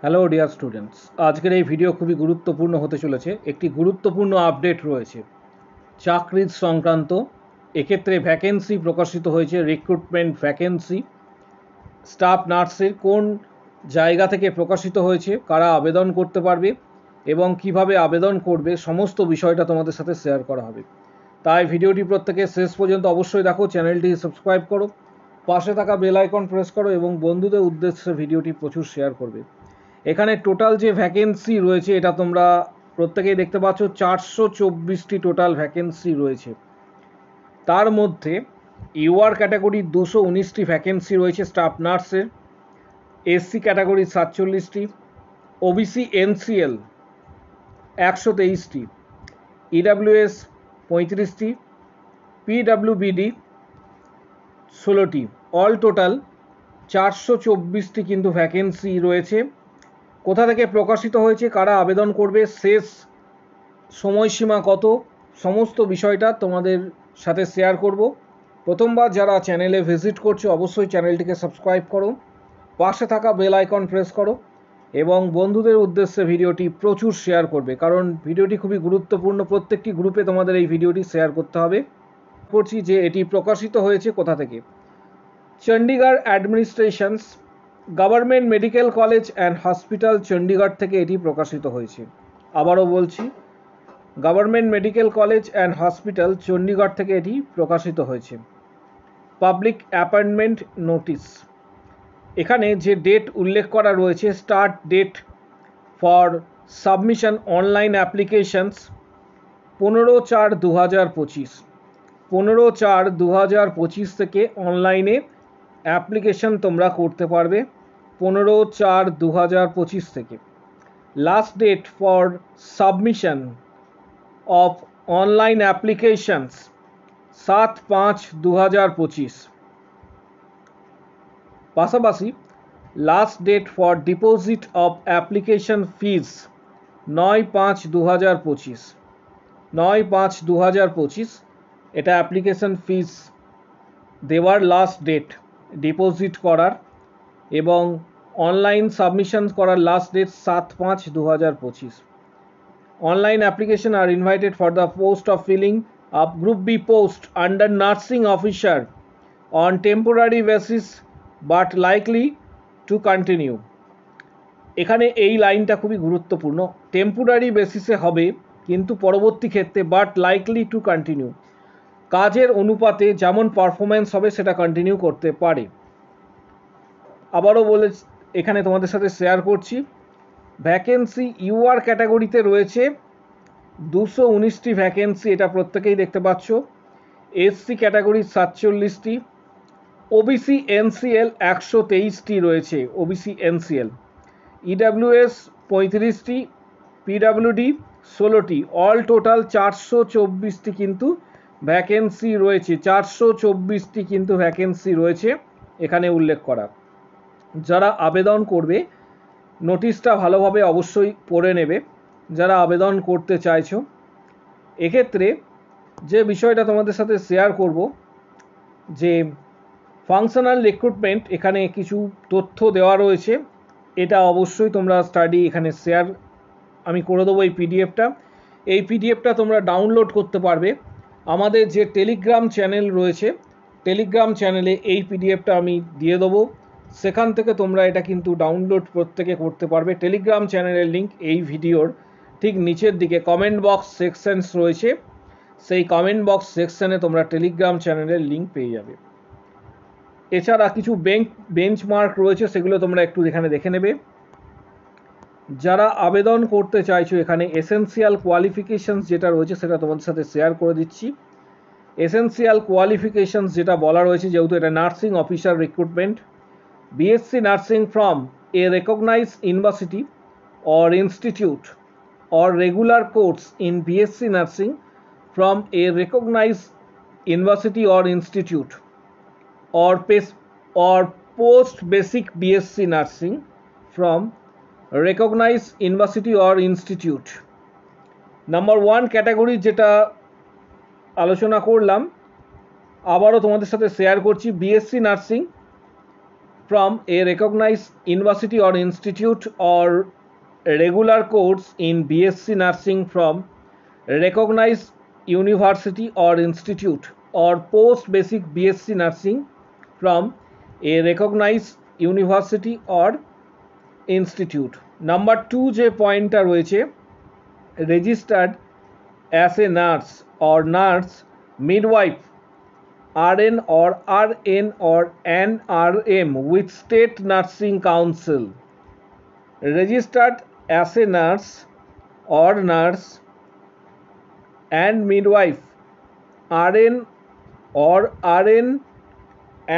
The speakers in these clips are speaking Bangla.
হ্যালো ডিয়ার স্টুডেন্টস, আজকের এই ভিডিও খুবই গুরুত্বপূর্ণ হতে চলেছে। একটি গুরুত্বপূর্ণ আপডেট রয়েছে চাকরির সংক্রান্ত। এক্ষেত্রে ভ্যাকেন্সি প্রকাশিত হয়েছে, রিক্রুটমেন্ট ভ্যাকেন্সি। স্টাফ নার্সের কোন জায়গা থেকে প্রকাশিত হয়েছে, কারা আবেদন করতে পারবে এবং কিভাবে আবেদন করবে, সমস্ত বিষয়টা তোমাদের সাথে শেয়ার করা হবে। তাই ভিডিওটি প্রত্যেকে শেষ পর্যন্ত অবশ্যই দেখো, চ্যানেলটি সাবস্ক্রাইব করো, পাশে থাকা বেল আইকন প্রেস করো এবং বন্ধুদের উদ্দেশ্যে ভিডিওটি প্রচুর শেয়ার করবে। এখানে টোটাল যে ভ্যাকেন্সি রয়েছে এটা তোমরা প্রত্যেকেই দেখতে পাচ্ছ, 424টি টোটাল ভ্যাকেন্সি রয়েছে। তার মধ্যে ইউআর ক্যাটাগরির 219টি ভ্যাকেন্সি রয়েছে স্টাফ নার্সের, এসসি ক্যাটাগরির 47টি, OBC NCL 123টি, EWS 35টি, পিডাব্লিউবিডি 16টি। All total 424টি কিন্তু ভ্যাকেন্সি রয়েছে। কোথা থেকে প্রকাশিত হয়েছে, কারা আবেদন করবে, শেষ সময়সীমা কত, সমস্ত বিষয়টা তোমাদের সাথে শেয়ার করব। প্রথমবার যারা চ্যানেলে ভিজিট করছো অবশ্যই চ্যানেলটিকে সাবস্ক্রাইব করো, পাশে থাকা বেল আইকন প্রেস করো এবং বন্ধুদের উদ্দেশ্যে ভিডিওটি প্রচুর শেয়ার করবে, কারণ ভিডিওটি খুবই গুরুত্বপূর্ণ। প্রত্যেকটি গ্রুপে তোমাদের এই ভিডিওটি শেয়ার করতে হবে। করছি যে এটি প্রকাশিত হয়েছে কোথা থেকে। Chandigarh administrations government medical college and hospital Chandigarh থেকে এটি প্রকাশিত হয়েছে। আবারও বলছি, government medical college and hospital Chandigarh থেকে এটি প্রকাশিত হয়েছে। পাবলিক অ্যাপয়েন্টমেন্ট নোটিশ, এখানে যে ডেট উল্লেখ করা রয়েছে, start date for submission online applications 15/4/2025। 15/4/2025 থেকে অনলাইনে অ্যাপ্লিকেশন তোমরা করতে পারবে 15/4/2025 থেকে। Last date for submission of online applications 7/5/2025। পাশাপাশি last date for deposit of application fees 9/5/2025। 9/5/2025 এটা অ্যাপ্লিকেশন ফিজ দেওয়ার লাস্ট ডেট, ডিপোজিট করার, এবং অনলাইন সাবমিশন করার last date 7/5/2025। Online application are invited for the post of filling up Group B post under nursing officer on temporary basis but likely to continue. এখানে এই লাইনটা খুবই গুরুত্বপূর্ণ। টেম্পোরারি বেসিসে হবে কিন্তু পরবর্তী ক্ষেত্রে বাট লাইকলি টু কন্টিনিউ, কাজের অনুপাতে যেমন পারফরমেন্স হবে সেটা কন্টিনিউ করতে পারে। আবারও বলে এখানে তোমাদের সাথে শেয়ার করছি, ভ্যাকেন্সি ইউআর ক্যাটাগরিতে রয়েছে 219টি ভ্যাকেন্সি, এটা প্রত্যেকেই দেখতে পাচ্ছ। এসসি ক্যাটাগরির 47টি, ওবিসি এনসিএল 123টি রয়েছে, ওবিসি এনসিএল, ইডাব্লিউএস 35টি, পিডাব্লিউডি 16টি। অল টোটাল 424টি কিন্তু ভ্যাকেন্সি রয়েছে। 424টি কিন্তু ভ্যাকেন্সি রয়েছে এখানে উল্লেখ করা। যারা আবেদন করবে নোটিশটা ভালোভাবে অবশ্যই পড়ে নেবে যারা আবেদন করতে চাইছো। এক্ষেত্রে যে বিষয়টা তোমাদের সাথে শেয়ার করব, যে ফাংশনাল রিক্রুটমেন্ট, এখানে কিছু তথ্য দেওয়া রয়েছে। এটা অবশ্যই তোমরা স্টাডি এখানে শেয়ার আমি করে দেবো। এই পিডিএফটা তোমরা ডাউনলোড করতে পারবে। আমাদের যে টেলিগ্রাম চ্যানেল রয়েছে, টেলিগ্রাম চ্যানেলে এই পিডিএফটা আমি দিয়ে দেবো, সেখান থেকে তোমরা এটা কিন্তু ডাউনলোড প্রত্যেকে করতে পারবে। টেলিগ্রাম চ্যানেলের লিঙ্ক এই ভিডিওর ঠিক নিচের দিকে কমেন্ট বক্স সেকশনস রয়েছে, সেই কমেন্ট বক্স সেকশনে তোমরা টেলিগ্রাম চ্যানেলের লিঙ্ক পেয়ে যাবে। এছাড়া কিছু বেঞ্চমার্ক রয়েছে, সেগুলো তোমরা একটু এখানে দেখে নেবে। যারা আবেদন করতে চাইছো এখানে এসেনশিয়াল কোয়ালিফিকেশনস যেটা রয়েছে সেটা তোমাদের সাথে শেয়ার করে দিচ্ছি। এসেনশিয়াল কোয়ালিফিকেশনস যেটা বলা রয়েছে, যেহেতু এটা nursing officer recruitment, BSc nursing from a recognized university or institute or regular course in BSc Nursing from a recognized university or institute or post basic BSc Nursing from recognized university or institute. Number 1 category যেটা আলোচনা করলাম, আবারও তোমাদের সাথে শেয়ার করছি, BSc nursing from a recognized university or institute or regular course in BSc Nursing from recognized university or institute or post basic BSc Nursing from a recognized university or institute. Number 2 যে পয়েন্টটা রয়েছে, registered as a nurse or nurse midwife RN or RN or an RM with state nursing council. Registered as a nurse or nurse and midwife RN or RN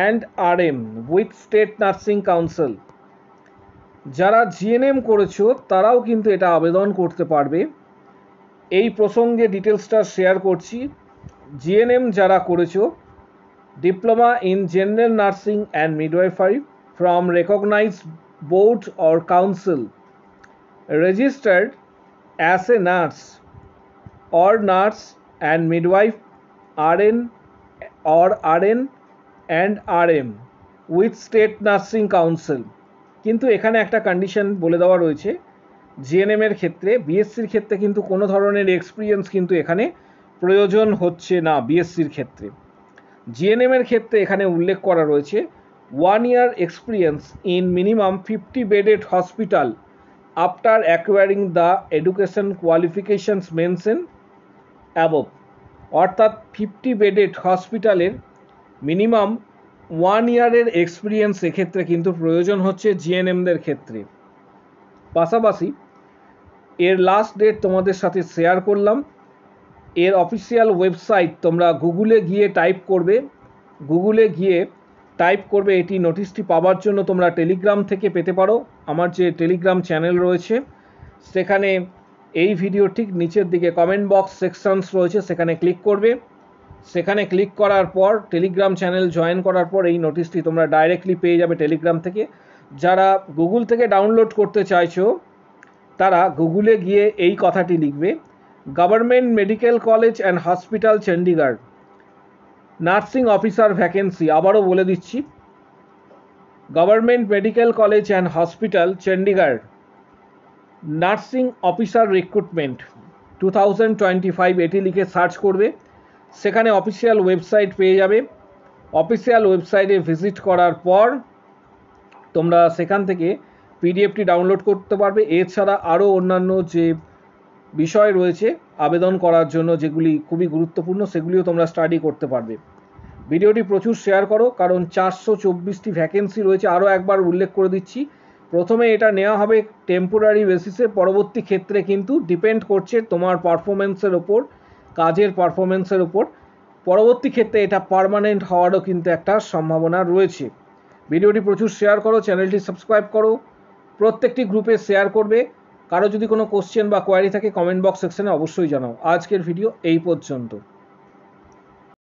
and RM with state nursing council. যারা জিএনএম করেছো তারাও কিন্তু এটা আবেদন করতে পারবে। এই প্রসঙ্গে ডিটেলসটা শেয়ার করছি। জিএনএম যারা করেছো, diploma in general nursing and midwifery from recognized board or council, registered as a nurse or nurse and midwife RN or RN and RM with state nursing council. কিন্তু এখানে একটা কন্ডিশন বলে দেওয়া রয়েছে, জিএনএম এর ক্ষেত্রে, বিএসসির ক্ষেত্রে কিন্তু কোনো ধরনের এক্সপিরিয়েন্স কিন্তু এখানে প্রয়োজন হচ্ছে না। বিএসসির ক্ষেত্রে, জিএনএম এর ক্ষেত্রে এখানে উল্লেখ করা রয়েছে 1 year experience in minimum 50 bedded hospital after acquiring the education qualifications mention above. অর্থাৎ 50 বেডেড হসপিটালের মিনিমাম 1 ইয়ারের এক্সপিরিয়েন্স এক্ষেত্রে কিন্তু প্রয়োজন হচ্ছে জিএনএমদের ক্ষেত্রে। পাশাপাশি এর লাস্ট ডেট তোমাদের সাথে শেয়ার করলাম। এর অফিসিয়াল ওয়েবসাইট তোমরা গুগলে গিয়ে টাইপ করবে এটি নোটিশটি পাওয়ার জন্য তোমরা টেলিগ্রাম থেকে পেতে পারো। আমার যে টেলিগ্রাম চ্যানেল রয়েছে সেখানে এই ভিডিও ঠিক নিচের দিকে কমেন্ট বক্স সেকশনস রয়েছে, সেখানে ক্লিক করবে। সেখানে ক্লিক করার পর টেলিগ্রাম চ্যানেল জয়েন করার পর এই নোটিশটি তোমরা ডাইরেক্টলি পেয়ে যাবে টেলিগ্রাম থেকে। যারা গুগল থেকে ডাউনলোড করতে চাইছো তারা গুগলে গিয়ে এই কথাটি লিখবে, government medical college and hospital Chandigarh nursing officer vacancy. আবারও বলে দিচ্ছি, government medical college and hospital Chandigarh nursing officer recruitment 2025 এটি লিখে সার্চ করবে। সেখানে অফিসিয়াল ওয়েবসাইট পেয়ে যাবে। অফিসিয়াল ওয়েবসাইটে ভিজিট করার পর তোমরা সেখান থেকে পিডিএফটি ডাউনলোড করতে পারবে। এছাড়া আরও অন্যান্য যে বিষয় রয়েছে আবেদন করার জন্য, যেগুলি খুবই গুরুত্বপূর্ণ, সেগুলিও তোমরা স্টাডি করতে পারবে। ভিডিওটি প্রচুর শেয়ার করো, কারণ 424টি ভ্যাকেন্সি রয়েছে। আরও একবার উল্লেখ করে দিচ্ছি, প্রথমে এটা নেওয়া হবে টেম্পোরারি বেসিসে, পরবর্তী ক্ষেত্রে কিন্তু ডিপেন্ড করছে তোমার পারফরমেন্সের ওপর, কাজের পারফরমেন্সের ওপর। পরবর্তী ক্ষেত্রে এটা পার্মানেন্ট হওয়ারও কিন্তু একটা সম্ভাবনা রয়েছে। ভিডিওটি প্রচুর শেয়ার করো, চ্যানেলটি সাবস্ক্রাইব করো, প্রত্যেকটি গ্রুপে শেয়ার করবে। কারো যদি কোনো কোশ্চেন বা কোয়ারি থাকে কমেন্ট বক্স সেকশনে অবশ্যই জানাও। আজকের ভিডিও এই পর্যন্ত।